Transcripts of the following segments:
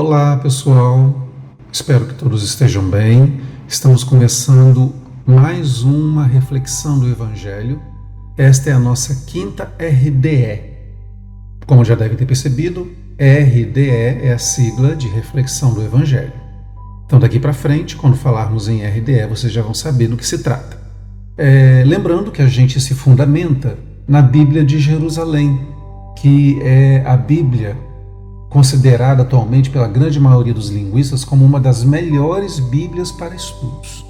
Olá, pessoal. Espero que todos estejam bem. Estamos começando mais uma reflexão do Evangelho. Esta é a nossa quinta RDE. Como já deve ter percebido, RDE é a sigla de Reflexão do Evangelho. Então, daqui para frente, quando falarmos em RDE, vocês já vão saber do que se trata. Lembrando que a gente se fundamenta na Bíblia de Jerusalém, que é a Bíblia considerada atualmente pela grande maioria dos linguistas como uma das melhores Bíblias para estudos.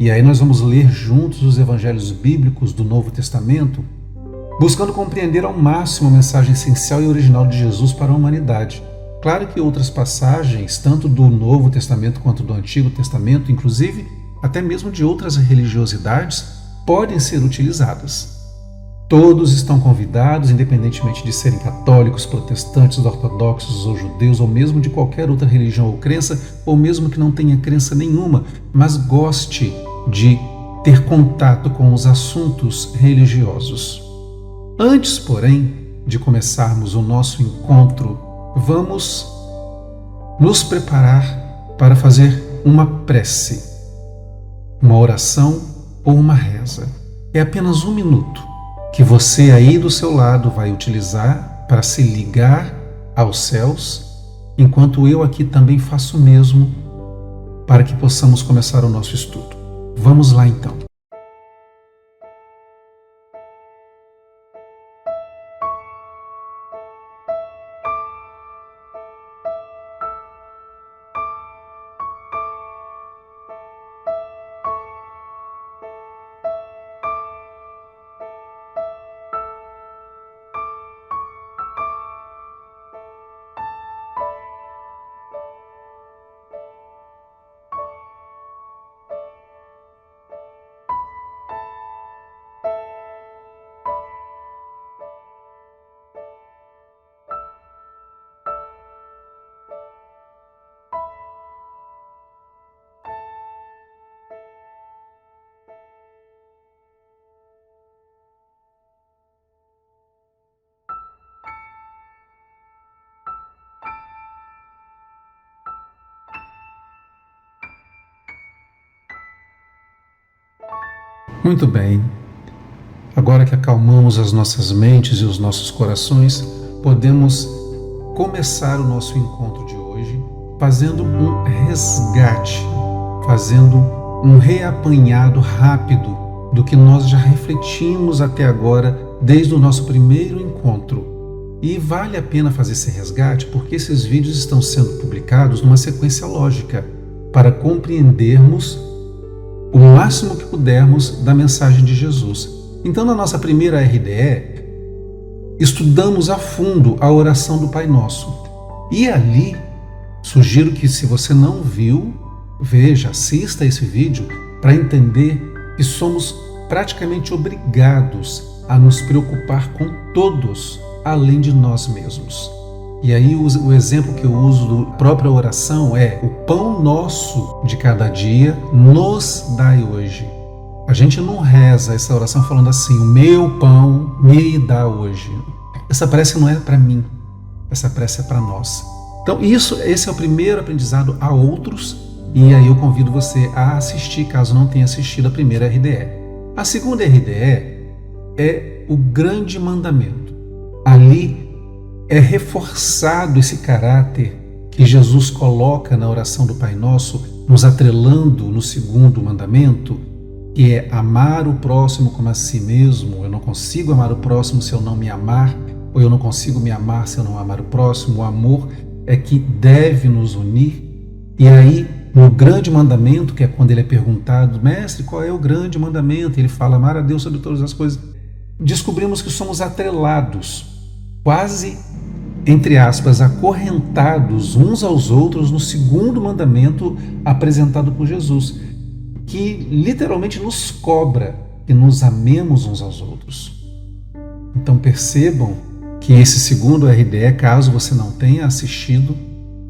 E aí nós vamos ler juntos os evangelhos bíblicos do Novo Testamento, buscando compreender ao máximo a mensagem essencial e original de Jesus para a humanidade. Claro que outras passagens, tanto do Novo Testamento quanto do Antigo Testamento, inclusive até mesmo de outras religiosidades, podem ser utilizadas. Todos estão convidados, independentemente de serem católicos, protestantes, ortodoxos ou judeus, ou mesmo de qualquer outra religião ou crença, ou mesmo que não tenha crença nenhuma, mas goste de ter contato com os assuntos religiosos. Antes, porém, de começarmos o nosso encontro, vamos nos preparar para fazer uma prece, uma oração ou uma reza. É apenas 1 minuto que você aí do seu lado vai utilizar para se ligar aos céus, enquanto eu aqui também faço o mesmo para que possamos começar o nosso estudo. Vamos lá então. Muito bem. Agora que acalmamos as nossas mentes e os nossos corações, podemos começar o nosso encontro de hoje fazendo um resgate, fazendo um reapanhado rápido do que nós já refletimos até agora desde o nosso primeiro encontro. E vale a pena fazer esse resgate porque esses vídeos estão sendo publicados numa sequência lógica para compreendermos o máximo que pudermos da mensagem de Jesus. Então, na nossa primeira RDE, estudamos a fundo a oração do Pai Nosso. E ali, sugiro que se você não viu, veja, assista esse vídeo para entender que somos praticamente obrigados a nos preocupar com todos, além de nós mesmos. E aí o exemplo que eu uso da própria oração é: o pão nosso de cada dia nos dai hoje. A gente não reza essa oração falando assim: o meu pão me dá hoje. Essa prece não é para mim, essa prece é para nós. Então esse é o primeiro aprendizado a outros, e aí eu convido você a assistir, caso não tenha assistido a primeira RDE. A segunda RDE é o grande mandamento. Ali é reforçado esse caráter que Jesus coloca na oração do Pai Nosso, nos atrelando no segundo mandamento, que é amar o próximo como a si mesmo. Eu não consigo amar o próximo se eu não me amar, ou eu não consigo me amar se eu não amar o próximo. O amor é que deve nos unir. E aí, no grande mandamento, que é quando ele é perguntado: mestre, qual é o grande mandamento? Ele fala: amar a Deus sobre todas as coisas. Descobrimos que somos atrelados, quase, entre aspas, acorrentados uns aos outros no segundo mandamento apresentado por Jesus, que literalmente nos cobra que nos amemos uns aos outros. Então percebam que esse segundo RDE, caso você não tenha assistido,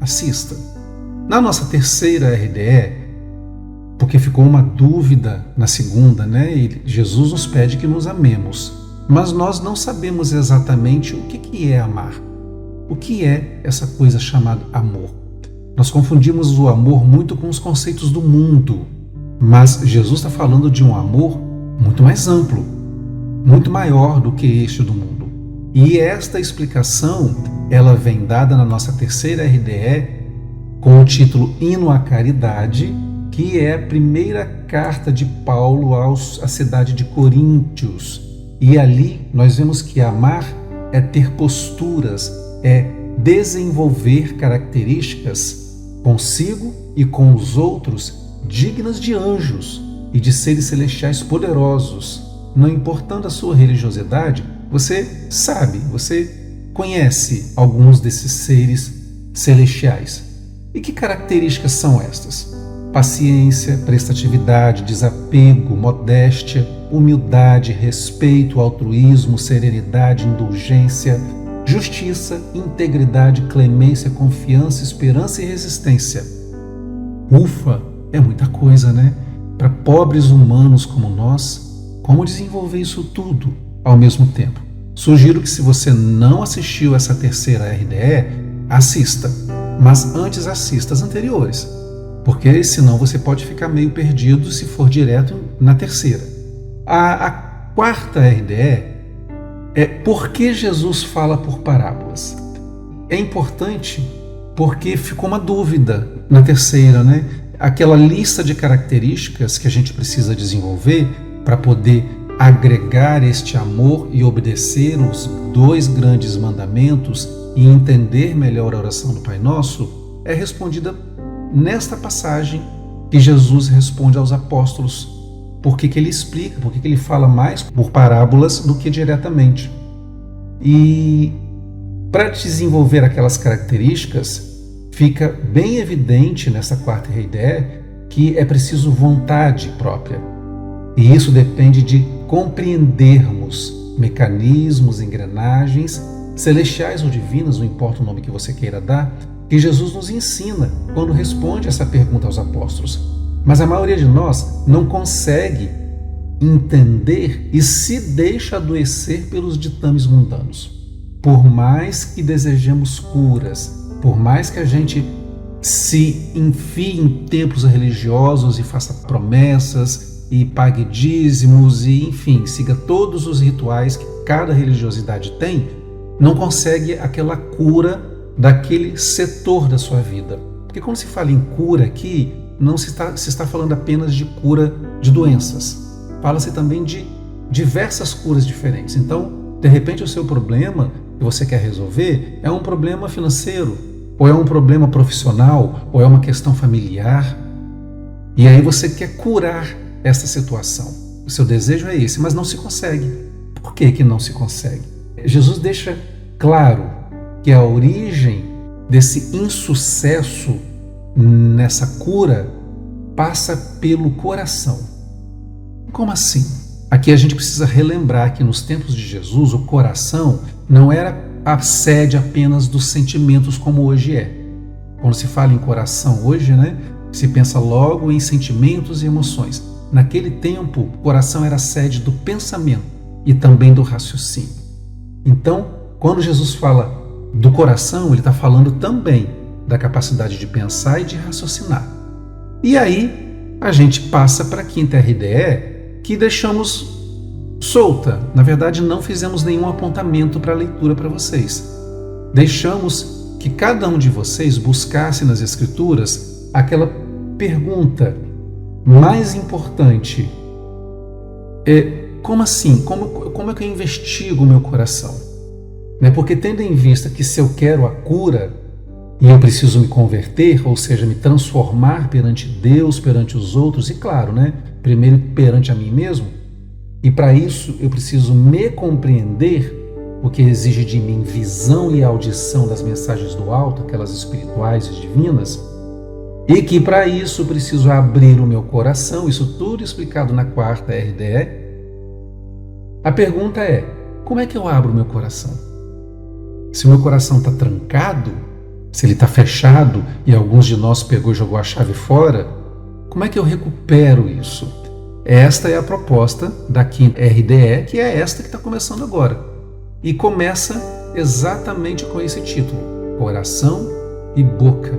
assista. Na nossa terceira RDE, porque ficou uma dúvida na segunda, né? E Jesus nos pede que nos amemos, mas nós não sabemos exatamente o que é amar. O que é essa coisa chamada amor? Nós confundimos o amor muito com os conceitos do mundo, mas Jesus está falando de um amor muito mais amplo, muito maior do que este do mundo. E esta explicação, ela vem dada na nossa terceira RDE com o título Hino à Caridade, que é a primeira carta de Paulo à cidade de Coríntios. E ali nós vemos que amar é ter posturas, é desenvolver características consigo e com os outros dignas de anjos e de seres celestiais poderosos. Não importando a sua religiosidade, você sabe, você conhece alguns desses seres celestiais. E que características são estas? Paciência, prestatividade, desapego, modéstia, humildade, respeito, altruísmo, serenidade, indulgência, justiça, integridade, clemência, confiança, esperança e resistência. Ufa, é muita coisa, né? Para pobres humanos como nós, como desenvolver isso tudo ao mesmo tempo? Sugiro que, se você não assistiu essa terceira RDE, assista, mas antes assista as anteriores, porque senão você pode ficar meio perdido se for direto na terceira. A quarta RDE é por que Jesus fala por parábolas. É importante porque ficou uma dúvida na terceira, né? Aquela lista de características que a gente precisa desenvolver para poder agregar este amor e obedecer os 2 grandes mandamentos e entender melhor a oração do Pai Nosso, é respondida nesta passagem que Jesus responde aos apóstolos. Por que ele explica, por que ele fala mais por parábolas do que diretamente. E para desenvolver aquelas características, fica bem evidente nessa quarta RDE que é preciso vontade própria. E isso depende de compreendermos mecanismos, engrenagens, celestiais ou divinas, não importa o nome que você queira dar, que Jesus nos ensina quando responde essa pergunta aos apóstolos. Mas a maioria de nós não consegue entender e se deixa adoecer pelos ditames mundanos. Por mais que desejemos curas, por mais que a gente se enfie em templos religiosos e faça promessas e pague dízimos e, enfim, siga todos os rituais que cada religiosidade tem, não consegue aquela cura daquele setor da sua vida. Porque quando se fala em cura aqui, não se está falando apenas de cura de doenças. Fala-se também de diversas curas diferentes. Então, de repente, o seu problema que você quer resolver é um problema financeiro, ou é um problema profissional, ou é uma questão familiar. E aí você quer curar essa situação. O seu desejo é esse, mas não se consegue. Por que não se consegue? Jesus deixa claro que a origem desse insucesso nessa cura passa pelo coração. Como assim? Aqui a gente precisa relembrar que nos tempos de Jesus o coração não era a sede apenas dos sentimentos como hoje é. Quando se fala em coração hoje, né, se pensa logo em sentimentos e emoções. Naquele tempo, o coração era a sede do pensamento e também do raciocínio. Então, quando Jesus fala do coração, ele está falando também da capacidade de pensar e de raciocinar. E aí, a gente passa para a quinta RDE, que deixamos solta. Na verdade, não fizemos nenhum apontamento para a leitura para vocês. Deixamos que cada um de vocês buscasse nas Escrituras aquela pergunta mais importante. Como assim? Como é que eu investigo o meu coração? Porque tendo em vista que se eu quero a cura e eu preciso me converter, ou seja, me transformar perante Deus, perante os outros e, claro, primeiro perante a mim mesmo, e para isso eu preciso me compreender, o que exige de mim visão e audição das mensagens do alto, aquelas espirituais e divinas, e que para isso eu preciso abrir o meu coração, isso tudo explicado na quarta RDE. A pergunta é, como é que eu abro o meu coração? Se o meu coração está trancado, se ele está fechado e alguns de nós pegou e jogou a chave fora, como é que eu recupero isso? Esta é a proposta da quinta RDE, que é esta que está começando agora. E começa exatamente com esse título, Coração e Boca.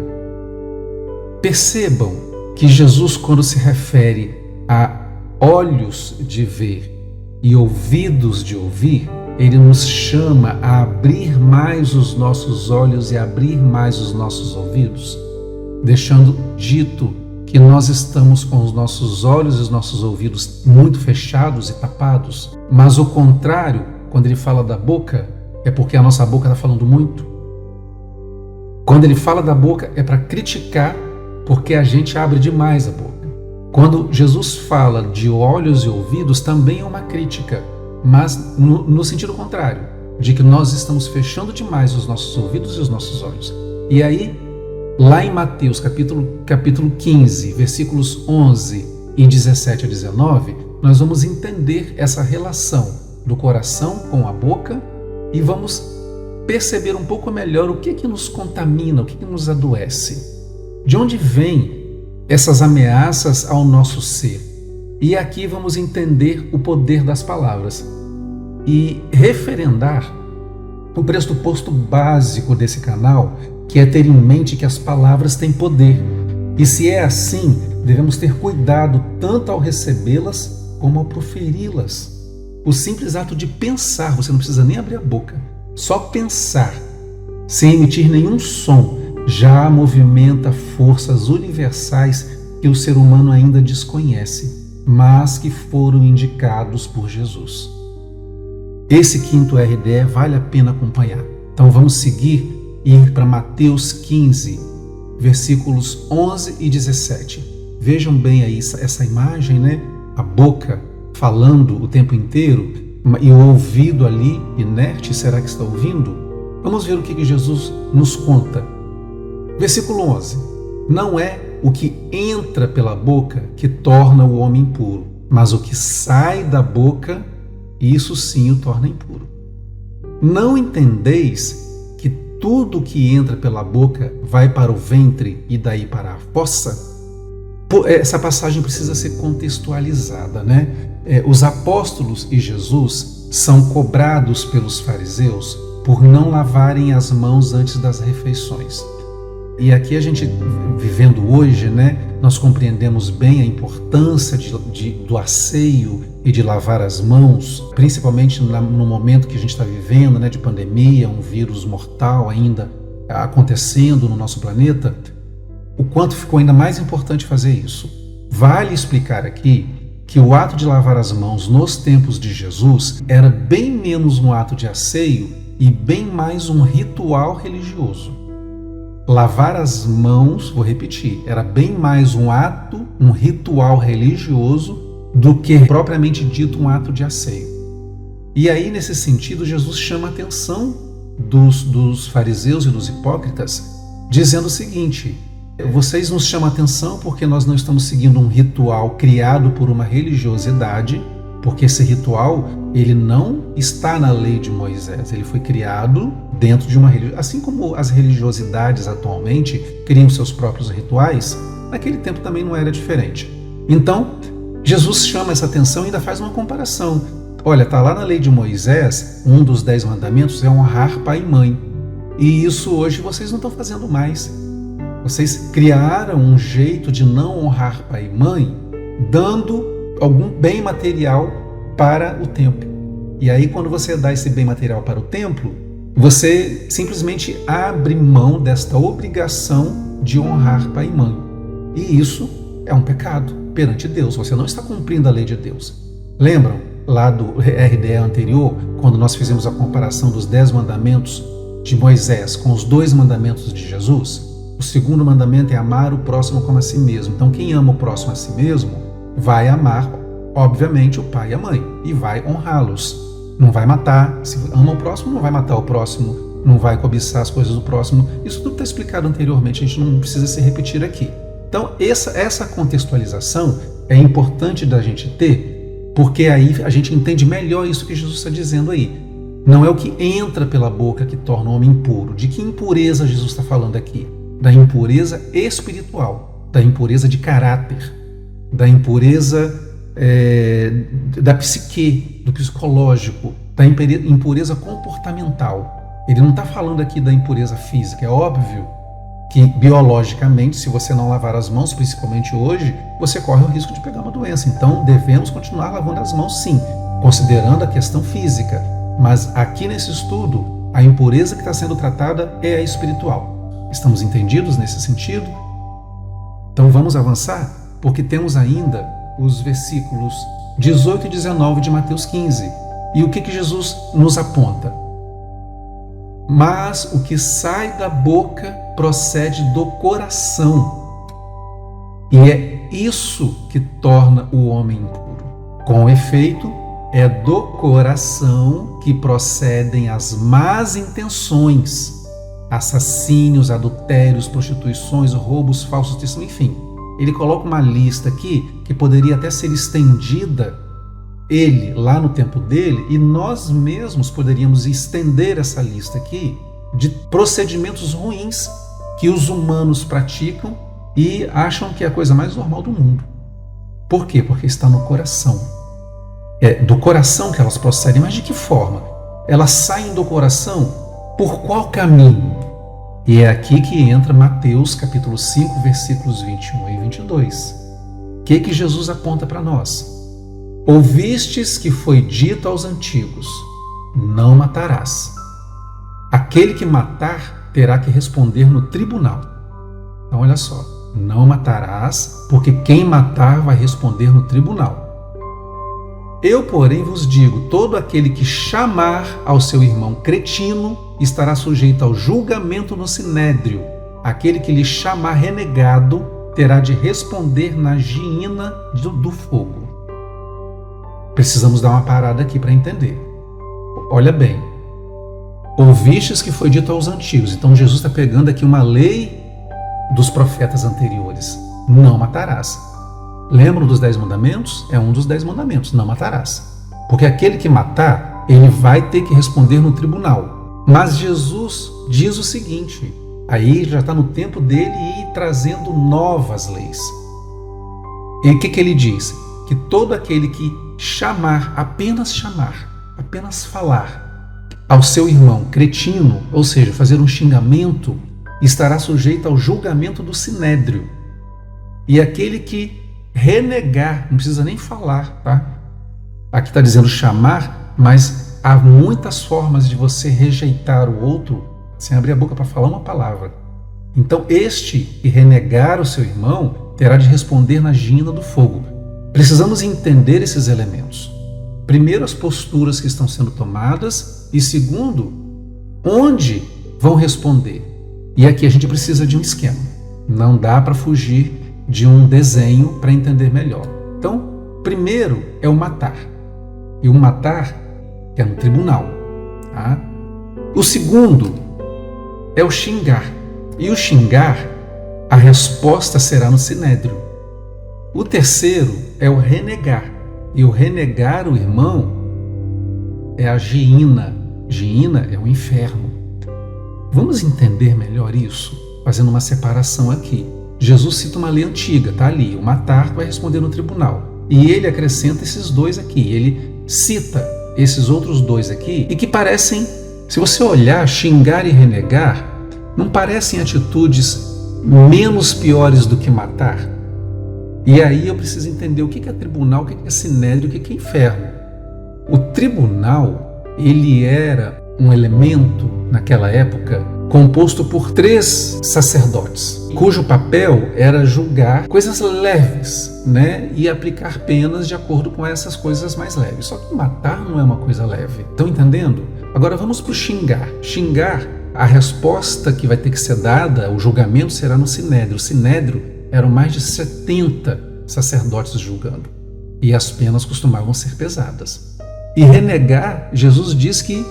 Percebam que Jesus, quando se refere a olhos de ver e ouvidos de ouvir, ele nos chama a abrir mais os nossos olhos e abrir mais os nossos ouvidos, deixando dito que nós estamos com os nossos olhos e os nossos ouvidos muito fechados e tapados, mas o contrário, quando ele fala da boca, é porque a nossa boca está falando muito. Quando ele fala da boca, é para criticar, porque a gente abre demais a boca. Quando Jesus fala de olhos e ouvidos, também é uma crítica, mas no sentido contrário, de que nós estamos fechando demais os nossos ouvidos e os nossos olhos. E aí, lá em Mateus capítulo 15, versículos 11 e 17 a 19, nós vamos entender essa relação do coração com a boca e vamos perceber um pouco melhor o que nos contamina, o que nos adoece. De onde vêm essas ameaças ao nosso ser? E aqui vamos entender o poder das palavras e referendar o pressuposto básico desse canal, que é ter em mente que as palavras têm poder. E se é assim, devemos ter cuidado tanto ao recebê-las como ao proferi-las. O simples ato de pensar, você não precisa nem abrir a boca, só pensar, sem emitir nenhum som, já movimenta forças universais que o ser humano ainda desconhece, mas que foram indicados por Jesus. Esse quinto RDE vale a pena acompanhar. Então vamos seguir e ir para Mateus 15, versículos 11 e 17. Vejam bem aí essa imagem, né? A boca falando o tempo inteiro e o ouvido ali inerte, será que está ouvindo? Vamos ver o que Jesus nos conta. Versículo 11. Não é o que entra pela boca que torna o homem impuro, mas o que sai da boca, isso sim o torna impuro. Não entendeis que tudo que entra pela boca vai para o ventre e daí para a fossa? Essa passagem precisa ser contextualizada, né? Os apóstolos e Jesus são cobrados pelos fariseus por não lavarem as mãos antes das refeições. E aqui a gente, vivendo hoje, né, nós compreendemos bem a importância do asseio e de lavar as mãos, principalmente no momento que a gente está vivendo, né, de pandemia, um vírus mortal ainda acontecendo no nosso planeta, o quanto ficou ainda mais importante fazer isso. Vale explicar aqui que o ato de lavar as mãos nos tempos de Jesus era bem menos um ato de asseio e bem mais um ritual religioso. Lavar as mãos, vou repetir, era bem mais um ato, um ritual religioso do que propriamente dito um ato de asseio. E aí, nesse sentido, Jesus chama a atenção dos fariseus e dos hipócritas, dizendo o seguinte: vocês nos chamam a atenção porque nós não estamos seguindo um ritual criado por uma religiosidade, porque esse ritual ele não está na lei de Moisés, ele foi criado dentro de uma religião. Assim como as religiosidades atualmente criam seus próprios rituais, naquele tempo também não era diferente. Então, Jesus chama essa atenção e ainda faz uma comparação. Olha, está lá na lei de Moisés, um dos 10 mandamentos é honrar pai e mãe. E isso hoje vocês não estão fazendo mais. Vocês criaram um jeito de não honrar pai e mãe, dando algum bem material para o templo. E aí, quando você dá esse bem material para o templo, você simplesmente abre mão desta obrigação de honrar pai e mãe. E isso é um pecado perante Deus. Você não está cumprindo a lei de Deus. Lembram lá do RDE anterior, quando nós fizemos a comparação dos 10 mandamentos de Moisés com os 2 mandamentos de Jesus? O segundo mandamento é amar o próximo como a si mesmo. Então, quem ama o próximo a si mesmo vai amar, obviamente, o pai e a mãe e vai honrá-los. Não vai matar. Se ama o próximo, não vai matar o próximo, não vai cobiçar as coisas do próximo. Isso tudo está explicado anteriormente, a gente não precisa se repetir aqui. Então, essa contextualização é importante da gente ter, porque aí a gente entende melhor isso que Jesus está dizendo aí. Não é o que entra pela boca que torna o homem impuro. De que impureza Jesus está falando aqui? Da impureza espiritual, da impureza de caráter, da impureza da psique, do psicológico, da impureza comportamental. Ele não está falando aqui da impureza física. É óbvio que biologicamente, se você não lavar as mãos, principalmente hoje, você corre o risco de pegar uma doença. Então devemos continuar lavando as mãos, sim, considerando a questão física. Mas aqui nesse estudo, a impureza que está sendo tratada é a espiritual. Estamos entendidos nesse sentido? Então vamos avançar, porque temos ainda os versículos 18 e 19 de Mateus 15. E o que Jesus nos aponta? Mas o que sai da boca procede do coração, e é isso que torna o homem impuro. Com efeito, é do coração que procedem as más intenções, assassínios, adultérios, prostituições, roubos, falsos testemunhos, enfim. Ele coloca uma lista aqui que poderia até ser estendida, ele lá no tempo dele, e nós mesmos poderíamos estender essa lista aqui de procedimentos ruins que os humanos praticam e acham que é a coisa mais normal do mundo. Por quê? Porque está no coração. É do coração que elas procedem, mas de que forma? Elas saem do coração por qual caminho? E é aqui que entra Mateus capítulo 5, versículos 21 e 22. O que Jesus aponta para nós? Ouvistes que foi dito aos antigos, não matarás. Aquele que matar terá que responder no tribunal. Então olha só, não matarás, porque quem matar vai responder no tribunal. Eu, porém, vos digo, todo aquele que chamar ao seu irmão cretino estará sujeito ao julgamento no sinédrio. Aquele que lhe chamar renegado terá de responder na giina do fogo. Precisamos dar uma parada aqui para entender. Olha bem, ouvistes que foi dito aos antigos. Então Jesus está pegando aqui uma lei dos profetas anteriores. Não matarás. Lembram dos 10 mandamentos? É um dos 10 mandamentos, não matarás. Porque aquele que matar, ele vai ter que responder no tribunal. Mas Jesus diz o seguinte, aí já está no tempo dele ir trazendo novas leis. E o que ele diz? Que todo aquele que apenas falar ao seu irmão cretino, ou seja, fazer um xingamento, estará sujeito ao julgamento do sinédrio. E aquele que renegar, não precisa nem falar, tá? Aqui está dizendo chamar, mas há muitas formas de você rejeitar o outro sem abrir a boca para falar uma palavra. Então este que renegar o seu irmão terá de responder na giina do fogo. Precisamos entender esses elementos. Primeiro, as posturas que estão sendo tomadas e segundo, onde vão responder. E aqui a gente precisa de um esquema. Não dá para fugir de um desenho para entender melhor. Então, primeiro é o matar. E o matar é no tribunal. Tá? O segundo é o xingar. E o xingar, a resposta será no sinédrio. O terceiro é o renegar. E o renegar o irmão é a giina. Giina é o inferno. Vamos entender melhor isso, fazendo uma separação aqui. Jesus cita uma lei antiga, está ali. O matar vai responder no tribunal. E ele acrescenta esses dois aqui. Ele cita esses outros dois aqui e que parecem, se você olhar, xingar e renegar, não parecem atitudes menos piores do que matar? E aí eu preciso entender o que é tribunal, o que é sinédrio, o que é inferno. O tribunal, ele era um elemento, naquela época, composto por 3 sacerdotes, cujo papel era julgar coisas leves, né? E aplicar penas de acordo com essas coisas mais leves. Só que matar não é uma coisa leve. Estão entendendo? Agora vamos para o xingar. Xingar, a resposta que vai ter que ser dada, o julgamento será no sinédrio. O sinédrio eram mais de 70 sacerdotes julgando. E as penas costumavam ser pesadas. E renegar, Jesus diz que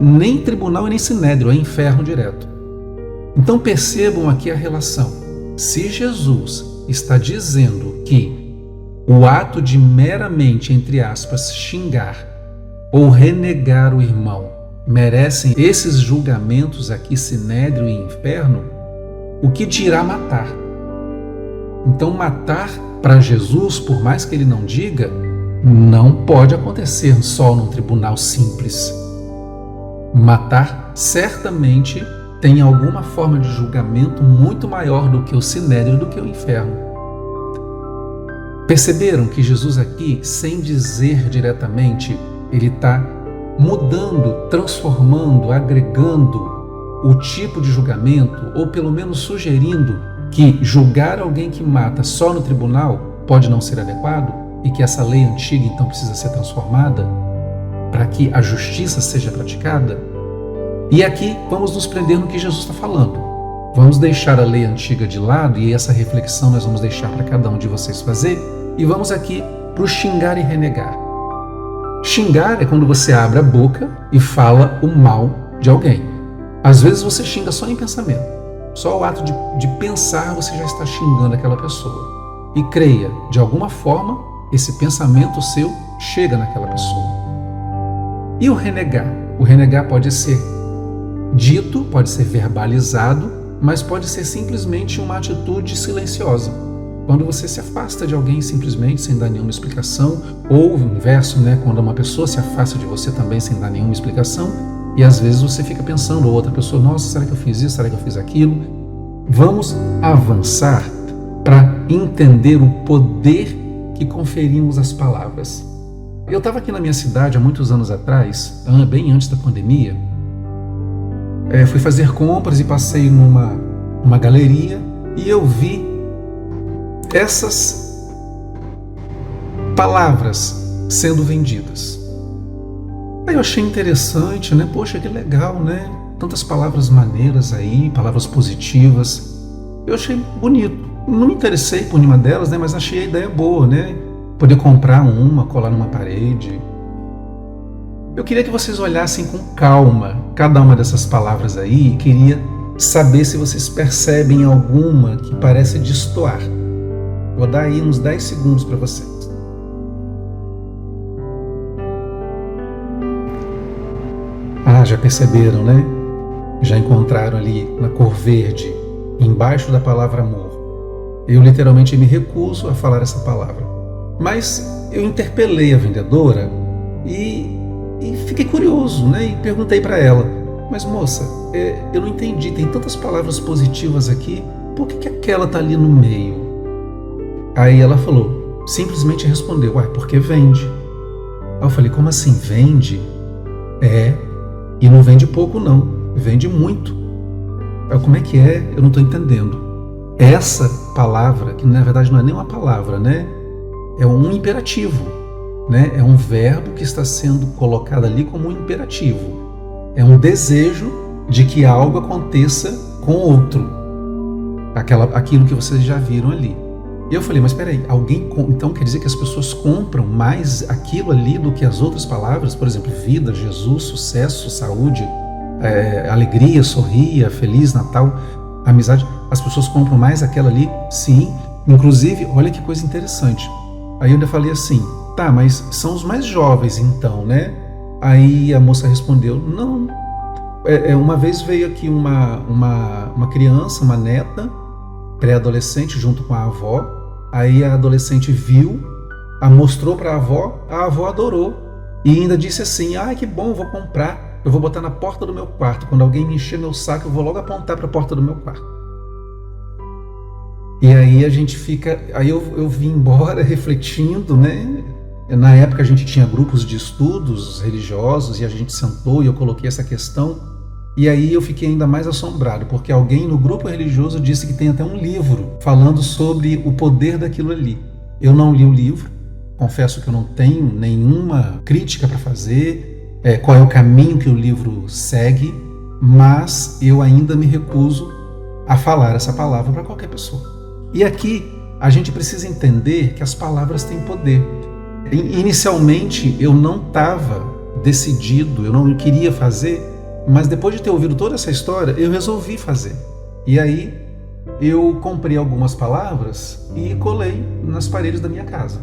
nem tribunal e nem sinédrio, é inferno direto. Então percebam aqui a relação. Se Jesus está dizendo que o ato de meramente, entre aspas, xingar ou renegar o irmão merecem esses julgamentos aqui, sinédrio e inferno, o que dirá matar? Então matar para Jesus, por mais que ele não diga, não pode acontecer só num tribunal simples. Matar certamente tem alguma forma de julgamento muito maior do que o sinédrio, do que o inferno. Perceberam que Jesus aqui, sem dizer diretamente, ele está mudando, transformando, agregando o tipo de julgamento, ou pelo menos sugerindo que julgar alguém que mata só no tribunal pode não ser adequado e que essa lei antiga então precisa ser transformada para que a justiça seja praticada. E aqui vamos nos prender no que Jesus está falando. Vamos deixar a lei antiga de lado, e essa reflexão nós vamos deixar para cada um de vocês fazer, e vamos aqui para o xingar e renegar. Xingar é quando você abre a boca e fala o mal de alguém. Às vezes você xinga só em pensamento. Só o ato de pensar você já está xingando aquela pessoa. E creia, de alguma forma, esse pensamento seu chega naquela pessoa. E o renegar? O renegar pode ser dito, pode ser verbalizado, mas pode ser simplesmente uma atitude silenciosa. Quando você se afasta de alguém simplesmente sem dar nenhuma explicação, ou o inverso, né? Quando uma pessoa se afasta de você também sem dar nenhuma explicação, e às vezes você fica pensando, ou outra pessoa, nossa, será que eu fiz isso? Será que eu fiz aquilo? Vamos avançar para entender o poder que conferimos às palavras. Eu estava aqui na minha cidade há muitos anos atrás, bem antes da pandemia. Fui fazer compras e passei numa galeria e eu vi essas palavras sendo vendidas. Aí eu achei interessante, né? Poxa, que legal, né? Tantas palavras maneiras aí, palavras positivas. Eu achei bonito. Não me interessei por nenhuma delas, né? Mas achei a ideia boa, né? Poder comprar uma, colar numa parede. Eu queria que vocês olhassem com calma cada uma dessas palavras aí e queria saber se vocês percebem alguma que parece destoar. Vou dar aí uns 10 segundos para vocês. Já perceberam, né? Já encontraram ali na cor verde, embaixo da palavra amor. Eu literalmente me recuso a falar essa palavra. Mas eu interpelei a vendedora e fiquei curioso, né? E perguntei para ela, mas moça, eu não entendi, tem tantas palavras positivas aqui, por que aquela tá ali no meio? Aí ela falou, simplesmente respondeu, porque vende. Aí eu falei, como assim, vende? E não vende pouco não, vende muito. Aí, como é que é? Eu não estou entendendo. Essa palavra, que na verdade não é nem uma palavra, né? É um imperativo, né? É um verbo que está sendo colocado ali como um imperativo. É um desejo de que algo aconteça com outro. Aquilo que vocês já viram ali. E eu falei, mas peraí, então quer dizer que as pessoas compram mais aquilo ali do que as outras palavras? Por exemplo, vida, Jesus, sucesso, saúde, alegria, sorria, Feliz Natal, amizade. As pessoas compram mais aquela ali? Sim. Inclusive, olha que coisa interessante. Aí eu ainda falei assim, tá, mas são os mais jovens então, né? Aí a moça respondeu, não. Uma vez veio aqui uma criança, uma neta, pré-adolescente, junto com a avó. Aí a adolescente viu, mostrou para a avó adorou. E ainda disse assim, que bom, eu vou comprar, eu vou botar na porta do meu quarto. Quando alguém me encher meu saco, eu vou logo apontar para a porta do meu quarto. E aí a gente fica, aí eu vim embora refletindo, né? Na época a gente tinha grupos de estudos religiosos e a gente sentou e eu coloquei essa questão. E aí eu fiquei ainda mais assombrado, porque alguém no grupo religioso disse que tem até um livro falando sobre o poder daquilo ali. Eu não li o livro, confesso que eu não tenho nenhuma crítica para fazer, qual é o caminho que o livro segue, mas eu ainda me recuso a falar essa palavra para qualquer pessoa. E aqui a gente precisa entender que as palavras têm poder. Inicialmente eu não estava decidido, eu não queria fazer, mas depois de ter ouvido toda essa história, eu resolvi fazer. E aí eu comprei algumas palavras e colei nas paredes da minha casa.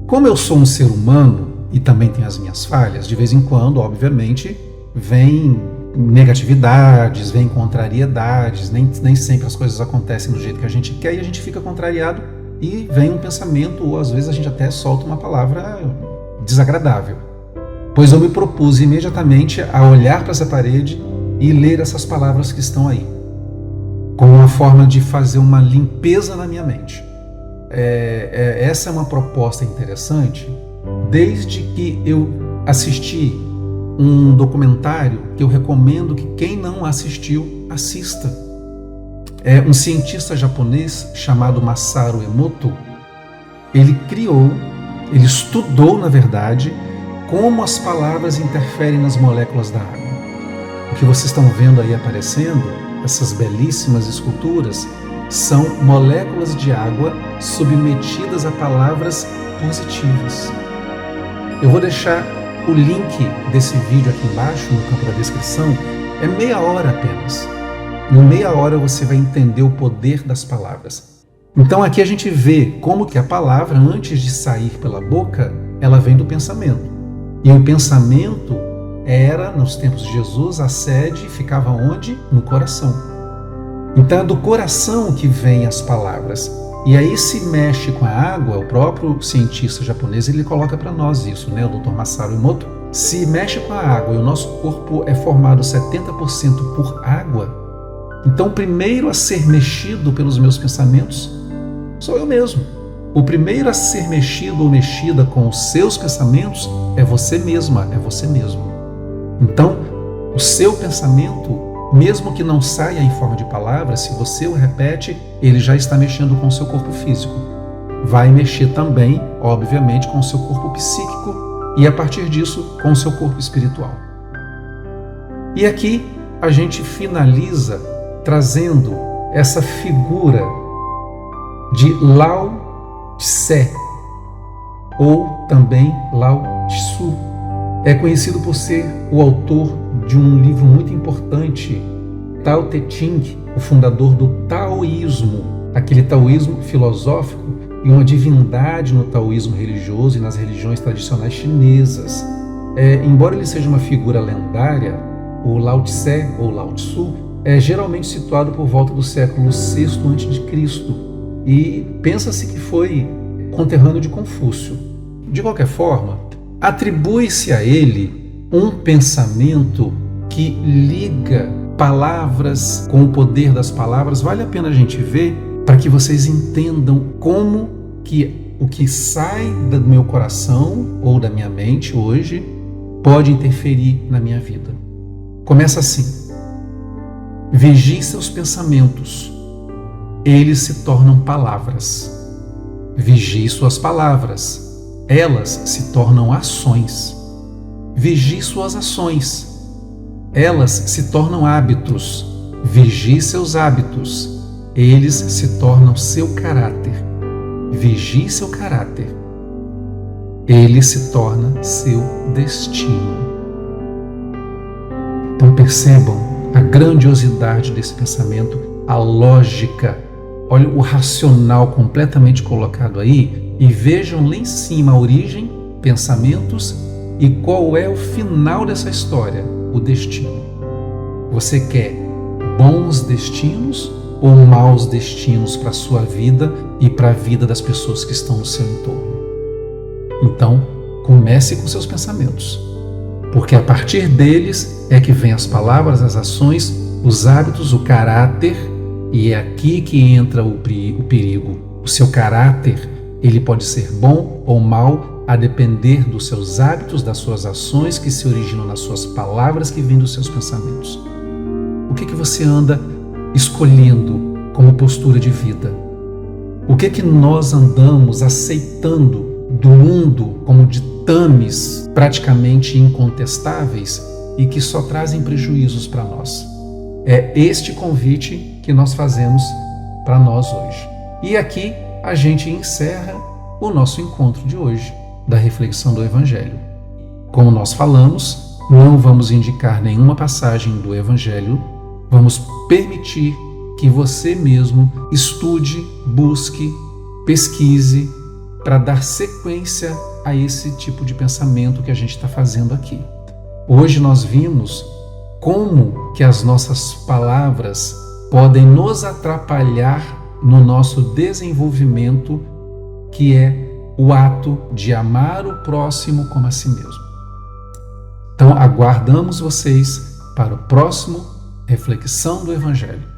Como eu sou um ser humano e também tenho as minhas falhas, de vez em quando, obviamente, vem negatividades, vem contrariedades, nem sempre as coisas acontecem do jeito que a gente quer e a gente fica contrariado e vem um pensamento, ou às vezes a gente até solta uma palavra desagradável. Pois eu me propus imediatamente a olhar para essa parede e ler essas palavras que estão aí, como uma forma de fazer uma limpeza na minha mente. Essa é uma proposta interessante, desde que eu assisti um documentário que eu recomendo que quem não assistiu, assista. É um cientista japonês chamado Masaru Emoto. Ele estudou, na verdade, como as palavras interferem nas moléculas da água. O que vocês estão vendo aí aparecendo, essas belíssimas esculturas, são moléculas de água submetidas a palavras positivas. Eu vou deixar o link desse vídeo aqui embaixo, no campo da descrição. É meia hora apenas. Em meia hora você vai entender o poder das palavras. Então aqui a gente vê como que a palavra, antes de sair pela boca, ela vem do pensamento. E o pensamento era, nos tempos de Jesus, a sede ficava onde? No coração. Então é do coração que vêm as palavras. E aí se mexe com a água, o próprio cientista japonês, ele coloca para nós isso, né? O Dr. Masaru Emoto. Se mexe com a água e o nosso corpo é formado 70% por água, então o primeiro a ser mexido pelos meus pensamentos sou eu mesmo. O primeiro a ser mexido ou mexida com os seus pensamentos é você mesma, é você mesmo. Então, o seu pensamento, mesmo que não saia em forma de palavras, se você o repete, ele já está mexendo com o seu corpo físico. Vai mexer também, obviamente, com o seu corpo psíquico e, a partir disso, com o seu corpo espiritual. E aqui a gente finaliza trazendo essa figura de Lao Tse, ou também Lao Tzu. É conhecido por ser o autor de um livro muito importante, Tao Te Ching, o fundador do taoísmo, aquele taoísmo filosófico e uma divindade no taoísmo religioso e nas religiões tradicionais chinesas. Embora ele seja uma figura lendária, o Lao Tse ou Lao Tzu é geralmente situado por volta do século VI a.C. e pensa-se que foi conterrâneo de Confúcio. De qualquer forma, atribui-se a ele um pensamento que liga palavras com o poder das palavras. Vale a pena a gente ver para que vocês entendam como que o que sai do meu coração ou da minha mente hoje pode interferir na minha vida. Começa assim: vigie seus pensamentos, eles se tornam palavras. Vigie suas palavras, elas se tornam ações. Vigie suas ações, elas se tornam hábitos. Vigie seus hábitos, eles se tornam seu caráter. Vigie seu caráter, ele se torna seu destino. Então percebam a grandiosidade desse pensamento, a lógica. Olha o racional completamente colocado aí e vejam lá em cima a origem, pensamentos e qual é o final dessa história, o destino. Você quer bons destinos ou maus destinos para a sua vida e para a vida das pessoas que estão no seu entorno? Então, comece com seus pensamentos, porque a partir deles é que vem as palavras, as ações, os hábitos, o caráter, e é aqui que entra o perigo. O seu caráter, ele pode ser bom ou mau, a depender dos seus hábitos, das suas ações que se originam nas suas palavras que vêm dos seus pensamentos. O que você anda escolhendo como postura de vida? O que nós andamos aceitando do mundo como ditames praticamente incontestáveis e que só trazem prejuízos para nós? É este convite que nós fazemos para nós hoje. E aqui a gente encerra o nosso encontro de hoje, da reflexão do Evangelho. Como nós falamos, não vamos indicar nenhuma passagem do Evangelho, vamos permitir que você mesmo estude, busque, pesquise, para dar sequência a esse tipo de pensamento que a gente está fazendo aqui. Hoje nós vimos como que as nossas palavras podem nos atrapalhar no nosso desenvolvimento, que é o ato de amar o próximo como a si mesmo. Então, aguardamos vocês para o próximo Reflexão do Evangelho.